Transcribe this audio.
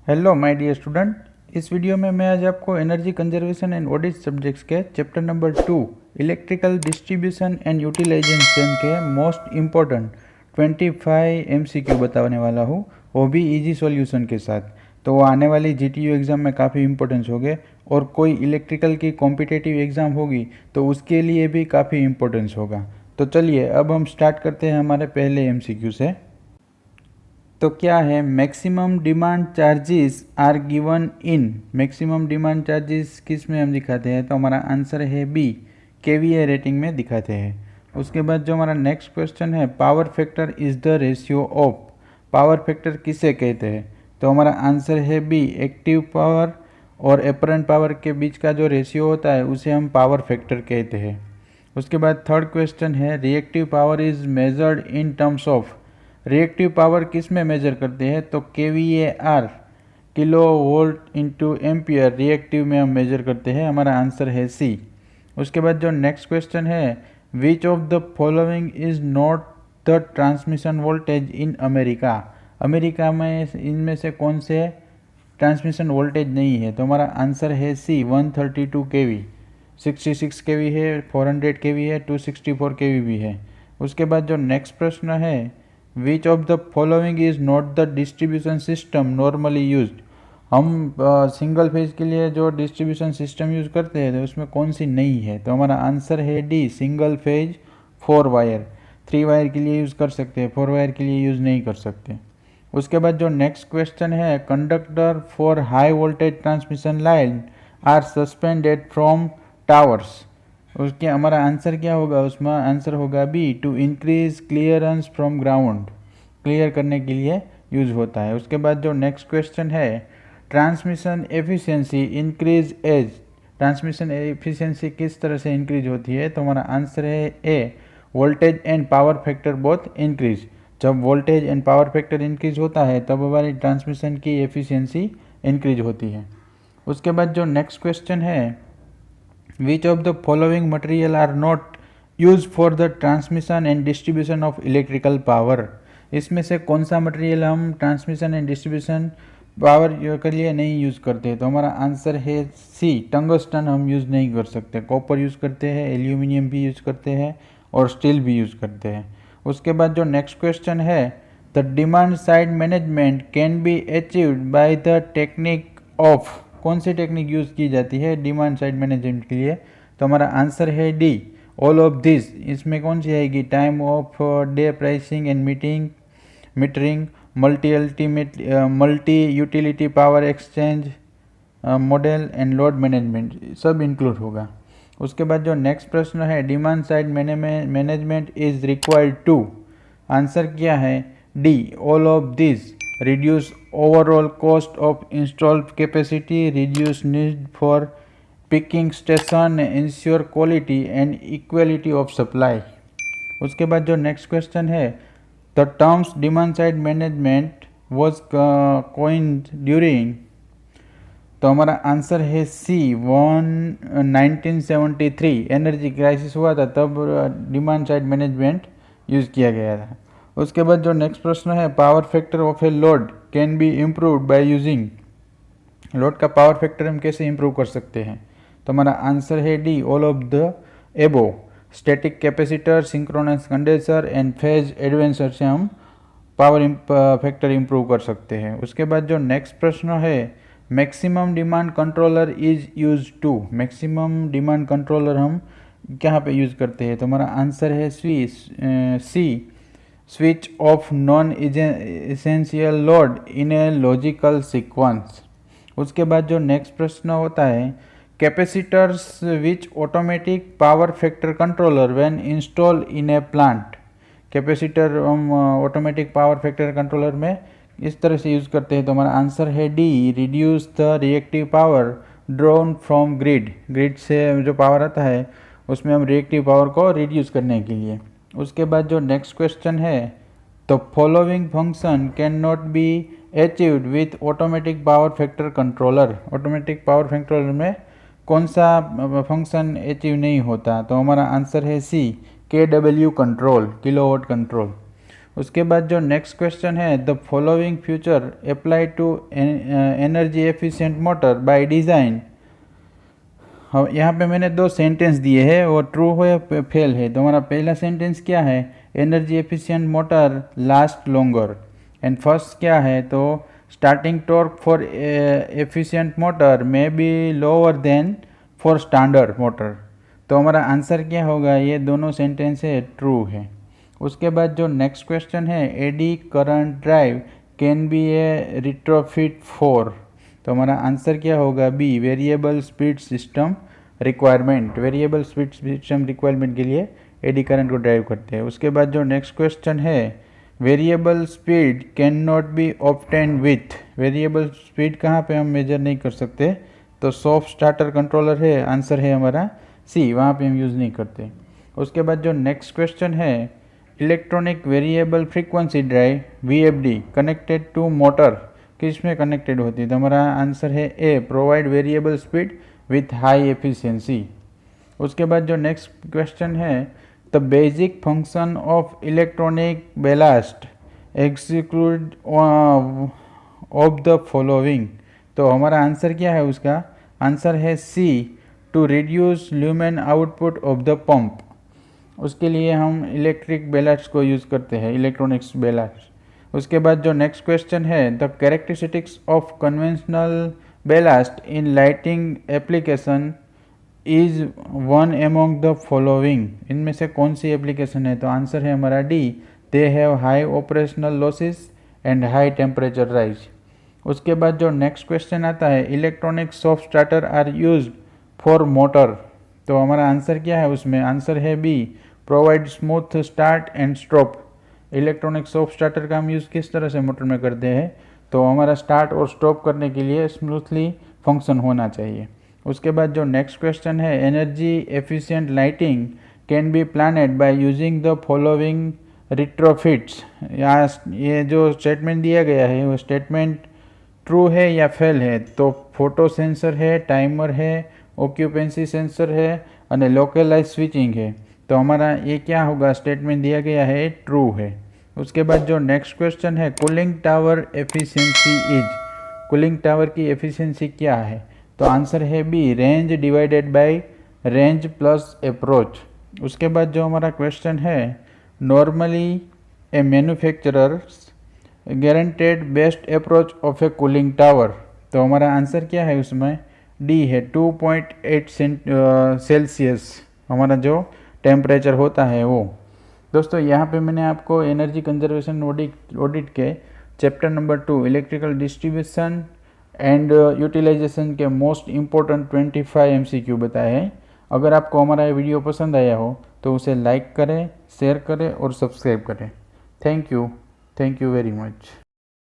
Hello my dear student. इस video में मैं आज आपको energy conservation and audit subjects के chapter number 2 electrical distribution and utilisation के मोस्ट इम्पोर्टेंट 25 एमसीक्यू बताने वाला हूँ, वो भी इजी सॉल्यूशन के साथ। तो वो आने वाली जीटीयू एग्ज़ाम में काफ़ी इंपॉर्टेंस हो गए और कोई इलेक्ट्रिकल की कॉम्पिटिटिव एग्ज़ाम होगी तो उसके लिए भी काफ़ी इंपॉर्टेंस होगा। तो चलिए अब हम स्टार्ट करते हैं हमारे पहले एमसीक्यू से। तो क्या है, maximum demand charges are given in. Maximum demand charges किस में हम दिखाते हैं? तो हमारा आंसर है बी, केवीए रेटिंग में दिखाते हैं। उसके बाद जो हमारा नेक्स्ट क्वेश्चन है, power factor is the ratio of. Power factor किसे कहते हैं? तो हमारा आंसर है बी, एक्टिव पावर और एपरेंट पावर के बीच का जो रेशियो होता है उसे हम पावर फैक्टर कहते हैं। उसके बाद थर्ड क्वेश्चन है, reactive power is measured in terms of. Reactive power किस में मेजर करते हैं? तो KVAR, kilo volt into ampere, reactive में हम मेजर करते हैं। हमारा आंसर है सी। उसके बाद जो नेक्स्ट क्वेश्चन है, which of the following is not the transmission voltage in America. America में इनमें से कौन से ट्रांसमिशन वोल्टेज नहीं है? तो हमारा आंसर है सी, 132 केवी, 66 केवी है, 400 केवी है, 264 केवी भी है। उसके बाद जो नेक्स्ट प्रश्न है, which of the following is not the distribution system normally used. हम सिंगल फेज के लिए जो डिस्ट्रीब्यूशन सिस्टम यूज़ करते हैं तो उसमें कौन सी नहीं है? तो हमारा आंसर है D, single phase 4 wire. 3 wire के लिए यूज़ कर सकते हैं, 4 वायर के लिए यूज़ नहीं कर सकते। उसके बाद जो नेक्स्ट क्वेश्चन है, conductor for high voltage transmission line are suspended from towers. उसके हमारा आंसर क्या होगा? उसमें आंसर होगा B, to increase clearance from ground, clear करने के लिए यूज होता है। उसके बाद जो नेक्स्ट क्वेश्चन है, transmission efficiency increase as. Transmission efficiency किस तरह से इंक्रीज होती है? तो हमारा आंसर है A, voltage and power factor both increase. जब voltage and power factor increase होता है तब हमारी ट्रांसमिशन की एफिशिएंसी इंक्रीज होती है। उसके बाद जो नेक्स्ट क्वेश्चन है, which of the following material are not use for the transmission and distribution of electrical power. इसमें से कौन सा मटेरियल हम ट्रांसमिशन एंड डिस्ट्रीब्यूशन पावर के लिए नहीं यूज़ करते? तो हमारा आंसर है सी, टंगस्टन हम यूज़ नहीं कर सकते। कॉपर यूज़ करते हैं, एल्यूमिनियम भी यूज़ करते हैं और स्टील भी यूज़ करते हैं। उसके बाद जो नेक्स्ट क्वेश्चन है, the demand side management can be achieved by the technique of. कौन सी टेक्निक यूज़ की जाती है डिमांड साइड मैनेजमेंट के लिए? तो हमारा आंसर है डी, ऑल ऑफ दिस। इसमें कौन सी आएगी? Time of day pricing and metering, multi utility power exchange model and load management, सब इंक्लूड होगा। उसके बाद जो नेक्स्ट प्रश्न है, demand side management is required to. Answer क्या है? D, all of this. Reduce overall cost of installed capacity, reduce need for peaking station, ensure quality and equality of supply. उसके बाद जो नेक्स्ट क्वेश्चन है, the terms demand side management was coined during. तो हमारा answer है सी, 1973 energy crisis हुआ था तब डिमांड साइड मैनेजमेंट यूज़ किया गया था। उसके बाद जो नेक्स्ट प्रश्न है, power factor of a load can be improved by using. Load का पावर फैक्टर हम कैसे इम्प्रूव कर सकते हैं? तो हमारा आंसर है D, all of the above. Static capacitor, synchronous condenser and phase advancer से हम पावर फैक्टर इम्प्रूव कर सकते हैं। उसके बाद जो नेक्स्ट प्रश्न है, maximum demand controller is use to. Maximum demand controller हम कहाँ पे यूज़ करते हैं? तो हमारा आंसर है C, switch off non essential load in a logical sequence. उसके बाद जो नेक्स्ट प्रश्न होता है, capacitors which automatic power factor controller when install in a plant. Capacitor हम ऑटोमेटिक पावर फैक्टर कंट्रोलर में इस तरह से यूज़ करते हैं। तो हमारा आंसर है D, reduce the reactive power drawn from grid. Grid से जो पावर आता है उसमें हम रिएक्टिव पावर को रिड्यूस करने के लिए। उसके बाद जो नेक्स्ट क्वेश्चन है, the following function can not be achieved with automatic power factor controller. Automatic power factor में कौन सा फंक्शन अचीव नहीं होता? तो हमारा आंसर है C, KW control, kilowatt control. उसके बाद जो नेक्स्ट क्वेश्चन है, the following future apply to energy efficient motor by design. यहाँ पे मैंने दो सेंटेंस दिए हैं, वो ट्रू हो या फेल है। तो हमारा पहला सेंटेंस क्या है, energy efficient motor last longer. And first क्या है, तो starting torque for efficient motor may be lower than for standard motor. तो हमारा आंसर क्या होगा, ये दोनों सेंटेंस है ट्रू है। उसके बाद जो नेक्स्ट क्वेश्चन है, eddy current drive can be a retrofit for. तो हमारा आंसर क्या होगा, B, variable speed system requirement. Variable speed system requirement के लिए एडी करंट को ड्राइव करते हैं। उसके बाद जो नेक्स्ट क्वेश्चन है, variable speed can not be obtain with. Variable speed कहाँ पे हम मेजर नहीं कर सकते, तो सॉफ्ट स्टार्टर कंट्रोलर है, आंसर है हमारा सी, वहाँ पे हम यूज़ नहीं करते। उसके बाद जो नेक्स्ट क्वेश्चन है, electronic variable frequency drive VFD connected to motor किस में कनेक्टेड होती है। तो हमारा आंसर है A, provide variable speed with high efficiency. उसके बाद जो नेक्स्ट क्वेश्चन है, the basic function of electronic ballast execute of the following. तो हमारा आंसर क्या है, उसका आंसर है C, to reduce lumen output of the pump. उसके लिए हम इलेक्ट्रिक बैलास्ट को यूज़ करते हैं, इलेक्ट्रॉनिक्स बैलास्ट। उसके बाद जो नेक्स्ट क्वेश्चन है, the characteristics of conventional ballast in lighting application is one among the following. इनमें से कौन सी एप्लीकेशन है, तो आंसर है हमारा D, they have high operational losses and high temperature rise. उसके बाद जो नेक्स्ट क्वेश्चन आता है, electronic soft starter are used for motor. तो हमारा आंसर क्या है, उसमें आंसर है B, provide smooth start and stop. Electronic soft starter का हम यूज़ किस तरह से मोटर में करते हैं, तो हमारा स्टार्ट और स्टॉप करने के लिए स्मूथली फंक्शन होना चाहिए। उसके बाद जो नेक्स्ट क्वेश्चन है, energy efficient lighting can be planned by using the following retrofits. ये जो स्टेटमेंट दिया गया है, वो स्टेटमेंट ट्रू है या फेल है। तो फोटो सेंसर है, टाइमर है, ऑक्यूपेंसी सेंसर है और लोकलाइज स्विचिंग है। तो हमारा ये क्या होगा, स्टेटमेंट दिया गया है ट्रू है। उसके बाद जो नेक्स्ट क्वेश्चन है, cooling tower efficiency is. Cooling tower की एफिशिएंसी क्या है, तो आंसर है B, range divided by range plus approach. उसके बाद जो हमारा क्वेश्चन है, normally a manufacturers guaranteed best approach of a cooling tower. तो हमारा आंसर क्या है, उसमें डी है, 2.8 सेल्सियस हमारा जो टेम्परेचर होता है वो। दोस्तों यहाँ पे मैंने आपको एनर्जी कंजर्वेशन ऑडिट के chapter number 2 electrical distribution and utilisation के मोस्ट इम्पोर्टेंट 25 MCQ बताए हैं। अगर आपको हमारा ये वीडियो पसंद आया हो तो उसे लाइक करें, शेयर करें और सब्सक्राइब करें। Thank you very much.